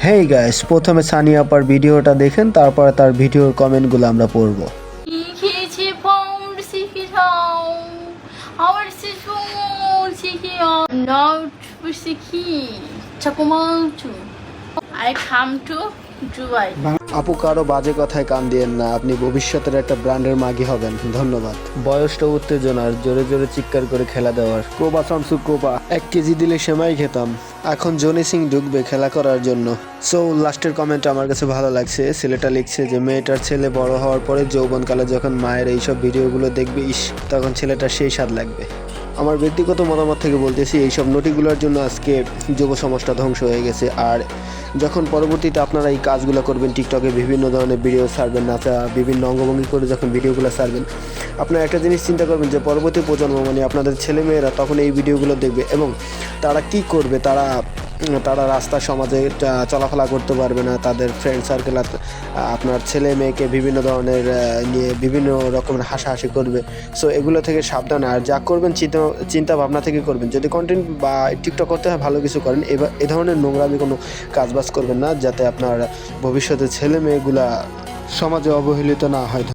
Hey guys, প্রথমে সানি আপার ভিডিওটা দেখেন, তারপরে তার ভিডিওর কমেন্টগুলো আমরা পড়ব। 一起去碰西皮草，好玩是树西皮哦，not 不是去，查古毛猪。I come to Dubai. আপু, কারো বাজে কথায় কান দিয়েন না, আপনি ভবিষ্যতের একটা ব্র্যান্ডের মাগি হবেন। ধন্যবাদ। বয়সটা উত্তেজনার, জোরে জোরে চিৎকার করে খেলা দেওয়ার। কোবা শামসু কোবা, 1 কেজি দিলে সেমাই খেতাম। এখন জনি সিং ঢুকবে খেলা করার জন্য। সো লাস্টের কমেন্ট আমার কাছে ভালো লাগছে। ছেলেটা লিখছে যে মেয়েটার ছেলে বড় হওয়ার পরে যৌবনকালে যখন মায়ের এইসব ভিডিওগুলো দেখবে, তখন ছেলেটার সেই স্বাদ লাগবে। আমার ব্যক্তিগত মতামত থেকে বলতেছি, এইসব নোটিগুলোর জন্য আজকে যুব সমাজটা ধ্বংস হয়ে গেছে। আর যখন পরবর্তীতে আপনারা এই কাজগুলো করবেন, টিকটকে বিভিন্ন ধরনের ভিডিও ছাড়বেন, নাচা বিভিন্ন অঙ্গভঙ্গি করে যখন ভিডিওগুলো ছাড়বেন, আপনারা একটা জিনিস চিন্তা করবেন যে পরবর্তী প্রজন্ম মানে আপনাদের ছেলেমেয়েরা তখন এই ভিডিওগুলো দেখবে এবং তারা কি করবে, তারা রাস্তা সমাজে চলাফেরা করতে পারবে না। তাদের ফ্রেন্ড সার্কেল আপনার ছেলে মেয়েকে বিভিন্ন ধরনের নিয়ে বিভিন্ন রকমের হাসাহাসি করবে। সো এগুলো থেকে সাবধান। আর যা করবেন চিন্তা ভাবনা থেকে করবেন। যদি কন্টেন্ট বা টিকটক করতে হয় ভালো কিছু করেন, এ ধরনের নোংরামি কোনো কাজবাজ করবেন না, যাতে আপনার ভবিষ্যতে ছেলে মেয়েগুলা সমাজে অবহেলিত না হয়।